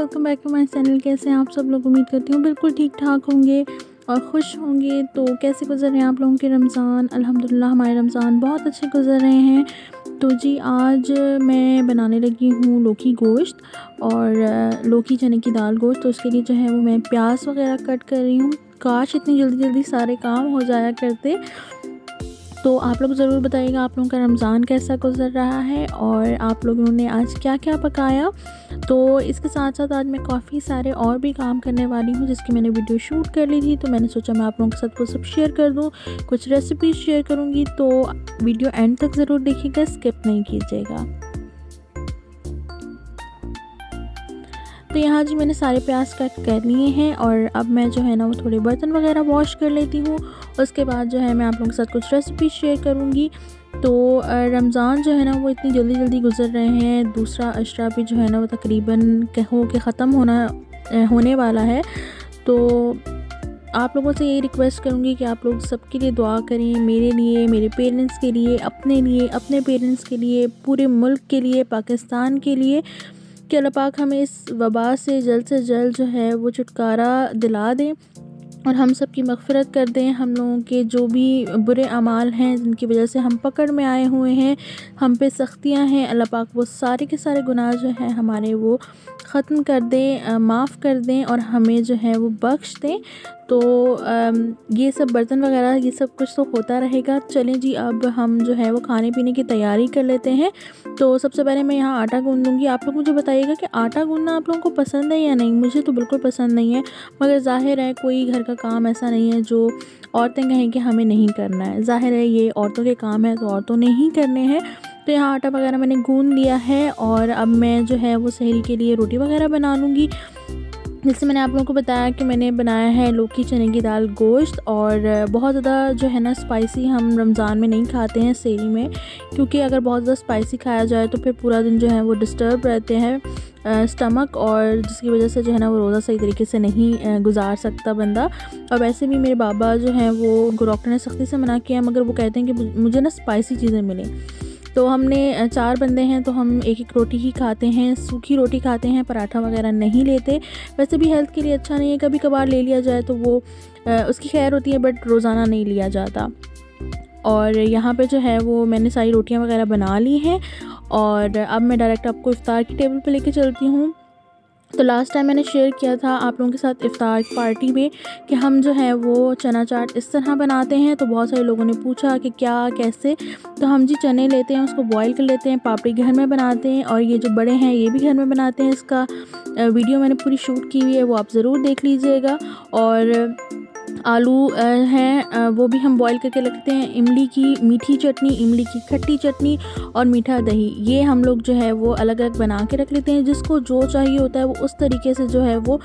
Welcome back to my channel. कैसे हैं आप सब लोग? उम्मीद करती हूँ बिल्कुल ठीक ठाक होंगे और खुश होंगे। तो कैसे गुजर रहे हैं आप लोगों के रमज़ान? अल्हम्दुलिल्लाह हमारे रमज़ान बहुत अच्छे गुजर रहे हैं। तो जी आज मैं बनाने लगी हूँ लौकी गोश्त और लौकी चने की दाल गोश्त। तो उसके लिए जो है वो मैं प्याज वगैरह कट कर रही हूँ। काश इतनी जल्दी जल्दी सारे काम हो जाया करते। तो आप लोग ज़रूर बताइएगा आप लोगों का रमज़ान कैसा गुजर रहा है और आप लोगों ने आज क्या क्या पकाया। तो इसके साथ साथ आज मैं काफ़ी सारे और भी काम करने वाली हूँ जिसकी मैंने वीडियो शूट कर ली थी। तो मैंने सोचा मैं आप लोगों के साथ वो सब शेयर कर दूँ, कुछ रेसिपीज शेयर करूँगी। तो वीडियो एंड तक ज़रूर देखिएगा, स्किप नहीं कीजिएगा। तो यहाँ जी मैंने सारे प्याज कट कर लिए हैं और अब मैं जो है ना वो थोड़े बर्तन वगैरह वॉश कर लेती हूँ। उसके बाद जो है मैं आप लोगों के साथ कुछ रेसिपी शेयर करूँगी। तो रमज़ान जो है ना वो इतनी जल्दी जल्दी गुजर रहे हैं। दूसरा अशरा भी जो है ना वो तकरीबन कहो कि ख़त्म होने वाला है। तो आप लोगों से यही रिक्वेस्ट करूँगी कि आप लोग सबके लिए दुआ करें, मेरे लिए, मेरे पेरेंट्स के लिए, अपने पेरेंट्स के लिए, पूरे मुल्क के लिए, पाकिस्तान के लिए, कि अल्लाह पाक हमें इस वबा से जल्द जो है वो छुटकारा दिला दें और हम सब की मग़फ़िरत कर दें। हम लोगों के जो भी बुरे अमाल हैं जिनकी वजह से हम पकड़ में आए हुए हैं, हम पे सख्तियां हैं, अल्लाह पाक वो सारे के सारे गुनाह जो हैं हमारे वो ख़त्म कर दें, माफ़ कर दें और हमें जो है वो बख्श दें। तो ये सब बर्तन वगैरह ये सब कुछ तो होता रहेगा। चलें जी अब हम जो है वो खाने पीने की तैयारी कर लेते हैं। तो सबसे पहले मैं यहाँ आटा गूँध लूँगी। आप लोग मुझे बताइएगा कि आटा गूँधना आप लोगों को पसंद है या नहीं। मुझे तो बिल्कुल पसंद नहीं है, मगर ज़ाहिर है कोई घर का काम ऐसा नहीं है जो औरतें कहें कि हमें नहीं करना है। ज़ाहिर है ये औरतों के काम है तो औरतों ने ही करने हैं। तो यहाँ आटा वगैरह मैंने गूँध लिया है और अब मैं जो है वो सहरी के लिए रोटी वगैरह बना लूँगी। जैसे मैंने आप लोगों को बताया कि मैंने बनाया है लौकी चने की दाल गोश्त और बहुत ज़्यादा जो है ना स्पाइसी हम रमज़ान में नहीं खाते हैं सहरी में, क्योंकि अगर बहुत ज़्यादा स्पाइसी खाया जाए तो फिर पूरा दिन जो है वो डिस्टर्ब रहते हैं स्टमक, और जिसकी वजह से जो है ना वो रोज़ा सही तरीके से नहीं गुजार सकता बंदा। और वैसे भी मेरे बाबा जो हैं वो उनको डॉक्टर ने सख्ती से मना किया, मगर वो कहते हैं कि मुझे ना स्पाइसी चीज़ें मिलें। तो हमने 4 बंदे हैं तो हम एक रोटी ही खाते हैं, सूखी रोटी खाते हैं, पराठा वगैरह नहीं लेते। वैसे भी हेल्थ के लिए अच्छा नहीं है, कभी कभार ले लिया जाए तो वो उसकी खैर होती है, बट रोज़ाना नहीं लिया जाता। और यहाँ पे जो है वो मैंने सारी रोटियां वगैरह बना ली हैं और अब मैं डायरेक्ट आपको इफ्तार की टेबल पे लेके चलती हूँ। तो लास्ट टाइम मैंने शेयर किया था आप लोगों के साथ इफ्तार पार्टी में कि हम जो है वो चना चाट इस तरह बनाते हैं। तो बहुत सारे लोगों ने पूछा कि क्या कैसे। तो हम जी चने लेते हैं, उसको बॉईल कर लेते हैं, पापड़ी घर में बनाते हैं और ये जो बड़े हैं ये भी घर में बनाते हैं। इसका वीडियो मैंने पूरी शूट की हुई है, वो आप ज़रूर देख लीजिएगा। और आलू हैं वो भी हम बॉईल करके रखते हैं। इमली की मीठी चटनी, इमली की खट्टी चटनी और मीठा दही, ये हम लोग जो है वो अलग अलग बना के रख लेते हैं। जिसको जो चाहिए होता है वो उस तरीके से जो है वो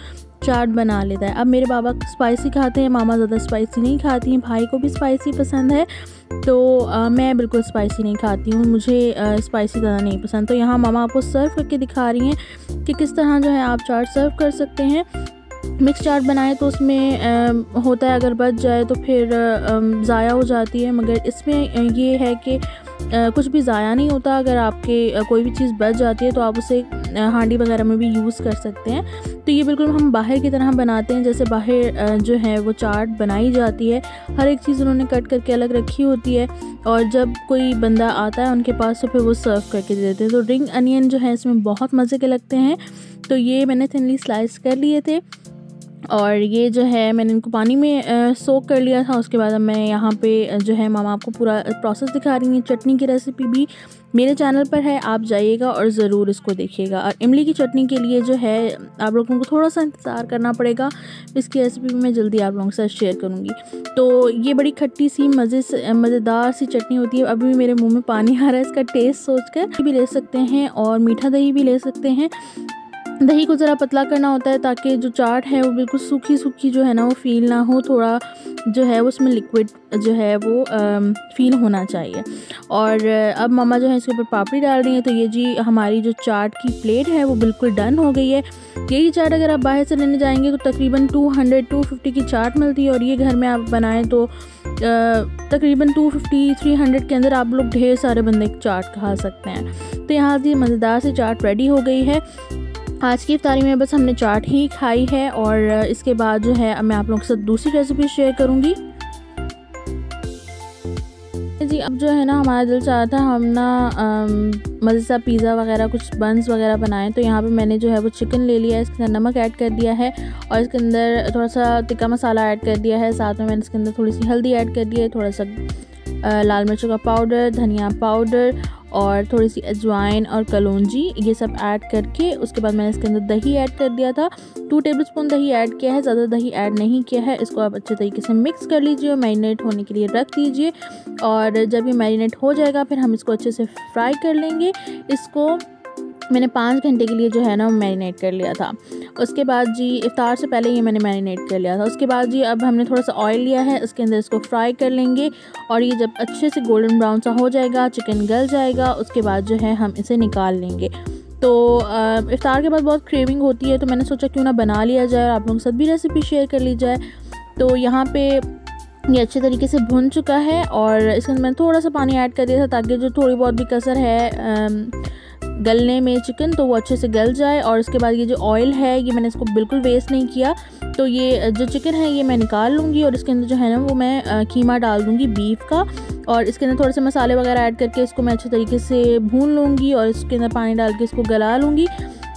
चाट बना लेता है। अब मेरे बाबा स्पाइसी खाते हैं, मामा ज़्यादा स्पाइसी नहीं खाती हैं, भाई को भी स्पाइसी पसंद है। तो मैं बिल्कुल स्पाइसी नहीं खाती हूँ, मुझे स्पाइसी ज़्यादा नहीं पसंद। तो यहाँ मामा आपको सर्व करके दिखा रही हैं कि किस तरह जो है आप चाट सर्व कर सकते हैं। मिक्स चाट बनाए तो उसमें होता है अगर बच जाए तो फिर ज़ाया हो जाती है, मगर इसमें ये है कि कुछ भी ज़ाया नहीं होता। अगर आपके कोई भी चीज़ बच जाती है तो आप उसे हांडी वगैरह में भी यूज़ कर सकते हैं। तो ये बिल्कुल हम बाहर की तरह बनाते हैं, जैसे बाहर जो है वो चाट बनाई जाती है। हर एक चीज़ उन्होंने कट करके अलग रखी होती है और जब कोई बंदा आता है उनके पास तो फिर वो सर्व करके दे देते हैं। तो रिंग अनियन जो है इसमें बहुत मज़े के लगते हैं। तो ये मैंने थिनली स्लाइस कर लिए थे और ये जो है मैंने इनको पानी में सोक कर लिया था। उसके बाद अब मैं यहाँ पे जो है मामा आपको पूरा प्रोसेस दिखा रही हैं। चटनी की रेसिपी भी मेरे चैनल पर है, आप जाइएगा और ज़रूर इसको देखिएगा। और इमली की चटनी के लिए जो है आप लोगों को थोड़ा सा इंतज़ार करना पड़ेगा, इसकी रेसिपी मैं जल्दी आप लोगों के साथ शेयर करूँगी। तो ये बड़ी खट्टी सी मज़ेदार सी चटनी होती है। अभी भी मेरे मुँह में पानी आ रहा है इसका टेस्ट सोच कर। भी ले सकते हैं और मीठा दही भी ले सकते हैं। दही को ज़रा पतला करना होता है ताकि जो चाट है वो बिल्कुल सूखी सूखी जो है ना वो फील ना हो, थोड़ा जो है उसमें लिक्विड जो है वो फील होना चाहिए। और अब मामा जो है इसके ऊपर पापड़ी डाल रही हैं। तो ये जी हमारी जो चाट की प्लेट है वो बिल्कुल डन हो गई है। यही चाट अगर आप बाहर से लेने जाएंगे तो तकरीबन 200-250 की चाट मिलती है और ये घर में आप बनाएं तो तकरीबन 250-300 के अंदर आप लोग ढेर सारे बंदे चाट खा सकते हैं। तो यहाँ से मज़ेदार सी चाट रेडी हो गई है। आज की इफ्तारी में बस हमने चाट ही खाई है और इसके बाद जो है अब मैं आप लोगों के साथ दूसरी रेसिपी शेयर करूँगी। जी अब जो है ना हमारा दिल चाहा था हम ना मज़े सा पिज़्ज़ा वगैरह कुछ बन्स वगैरह बनाएं। तो यहाँ पे मैंने जो है वो चिकन ले लिया है, इसके अंदर नमक ऐड कर दिया है और इसके अंदर थोड़ा सा तिक्का मसाला ऐड कर दिया है। साथ में मैंने इसके अंदर थोड़ी सी हल्दी ऐड कर दी है, थोड़ा सा लाल मिर्चों का पाउडर, धनिया पाउडर और थोड़ी सी अजवाइन और कलौंजी, ये सब ऐड करके उसके बाद मैंने इसके अंदर दही ऐड कर दिया था। 2 टेबलस्पून दही ऐड किया है, ज़्यादा दही ऐड नहीं किया है। इसको आप अच्छे तरीके से मिक्स कर लीजिए और मैरिनेट होने के लिए रख दीजिए। और जब ये मैरिनेट हो जाएगा फिर हम इसको अच्छे से फ्राई कर लेंगे। इसको मैंने 5 घंटे के लिए जो है ना मैरिनेट कर लिया था। उसके बाद जी इफ्तार से पहले ये मैंने मैरिनेट कर लिया था। उसके बाद जी अब हमने थोड़ा सा ऑयल लिया है, इसके अंदर इसको फ्राई कर लेंगे और ये जब अच्छे से गोल्डन ब्राउन सा हो जाएगा, चिकन गल जाएगा, उसके बाद जो है हम इसे निकाल लेंगे। तो इफ्तार के बाद बहुत क्रेविंग होती है तो मैंने सोचा क्यों ना बना लिया जाए और आप लोगों के साथ भी रेसिपी शेयर कर ली जाए। तो यहाँ पे ये अच्छे तरीके से भुन चुका है और इसके अंदर मैंने थोड़ा सा पानी ऐड कर दिया था ताकि जो थोड़ी बहुत भी कसर है गलने में चिकन तो वो अच्छे से गल जाए। और उसके बाद ये जो ऑयल है ये मैंने इसको बिल्कुल वेस्ट नहीं किया। तो ये जो चिकन है ये मैं निकाल लूँगी और इसके अंदर जो है ना वो मैं कीमा डाल दूँगी बीफ का और इसके अंदर थोड़े से मसाले वगैरह ऐड करके इसको मैं अच्छे तरीके से भून लूँगी और इसके अंदर पानी डाल के इसको गला लूँगी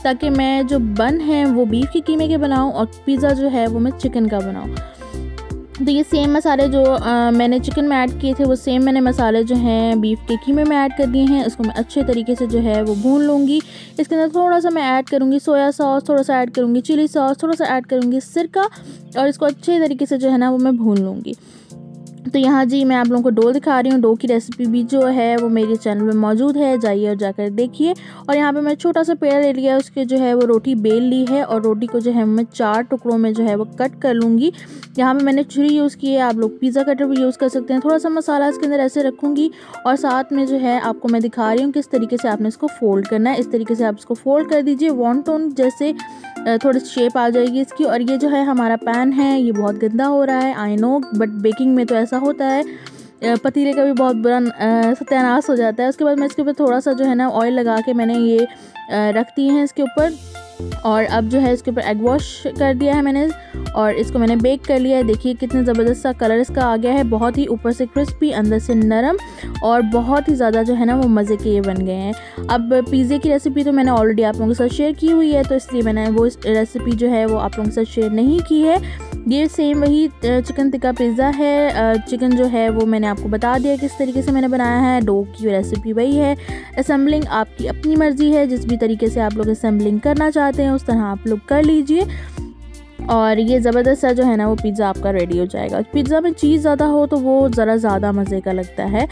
ताकि मैं जो बन है वो बीफ के कीमे के बनाऊँ और पिज़्ज़ा जो है वो मैं चिकन का बनाऊँ। तो ये सेम मसाले जो मैंने चिकन में ऐड किए थे वो सेम मैंने मसाले जो हैं बीफ के कीमे में ऐड कर दिए हैं। इसको मैं अच्छे तरीके से जो है वो भून लूँगी। इसके अंदर थोड़ा सा मैं ऐड करूँगी सोया सॉस, थोड़ा सा ऐड करूँगी चिली सॉस, थोड़ा सा ऐड करूँगी सिरका और इसको अच्छे तरीके से जो है ना वो मैं भून लूँगी। तो यहाँ जी मैं आप लोगों को डो दिखा रही हूँ। डो की रेसिपी भी जो है वो मेरे चैनल में मौजूद है, जाइए और जाकर देखिए। और यहाँ पे मैं छोटा सा पेड़ा ले लिया है, उसके जो है वो रोटी बेल ली है और रोटी को जो है मैं 4 टुकड़ों में जो है वो कट कर लूँगी। यहाँ पे मैंने छुरी यूज़ की है, आप लोग पिज़्ज़ा कटर भी यूज़ कर सकते हैं। थोड़ा सा मसाला इसके अंदर ऐसे रखूँगी और साथ में जो है आपको मैं दिखा रही हूँ किस तरीके से आपने इसको फोल्ड करना है। इस तरीके से आप इसको फोल्ड कर दीजिए, वॉन्टोन जैसे थोड़ी शेप आ जाएगी इसकी। और ये जो है हमारा पैन है ये बहुत गंदा हो रहा है, आई नो, बट बेकिंग में तो ऐसा होता है, पतीले का भी बहुत बुरा सत्यानाश हो जाता है। उसके बाद मैं इसके ऊपर थोड़ा सा जो है ना ऑयल लगा के मैंने ये रख दी है इसके ऊपर और अब जो है इसके ऊपर एग वॉश कर दिया है मैंने और इसको मैंने बेक कर लिया है। देखिए कितने ज़बरदस्त सा कलर इसका आ गया है, बहुत ही ऊपर से क्रिस्पी अंदर से नरम और बहुत ही ज़्यादा जो है ना वो मज़े के ये बन गए हैं। अब पिज़्ज़े की रेसिपी तो मैंने ऑलरेडी आप लोगों के साथ शेयर की हुई है तो इसलिए मैंने वो रेसिपी जो है वो आप लोगों के साथ शेयर नहीं की है। ये सेम वही चिकन टिक्का पिज़्ज़ा है। चिकन जो है वो मैंने आपको बता दिया किस तरीके से मैंने बनाया है। डो की रेसिपी वही है। असेंबलिंग आपकी अपनी मर्ज़ी है, जिस भी तरीके से आप लोग असेंबलिंग करना चाहते हैं उस तरह आप लोग कर लीजिए और ये ज़बरदस्त सा जो है ना वो पिज़्ज़ा आपका रेडी हो जाएगा। पिज़्ज़ा में चीज़ ज़्यादा हो तो वो ज़रा ज़्यादा मज़े का लगता है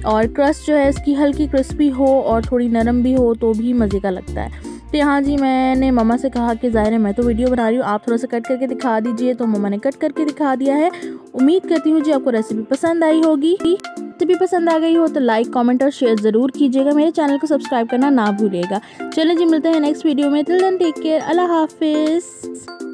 और क्रस्ट जो है इसकी हल्की क्रिस्पी हो और थोड़ी नरम भी हो तो भी मज़े का लगता है। तो यहाँ जी मैंने मम्मा से कहा कि ज़ाहिर है मैं तो वीडियो बना रही हूँ, आप थोड़ा सा कट करके दिखा दीजिए, तो मम्मा ने कट करके दिखा दिया है। उम्मीद करती हूँ जी आपको रेसिपी पसंद आई होगी। रेसिपी पसंद आ गई हो तो लाइक, कमेंट और शेयर ज़रूर कीजिएगा। मेरे चैनल को सब्सक्राइब करना ना भूलिएगा। चलिए जी मिलते हैं नेक्स्ट वीडियो में। टिल देन टेक केयर, अल्लाह हाफिज़।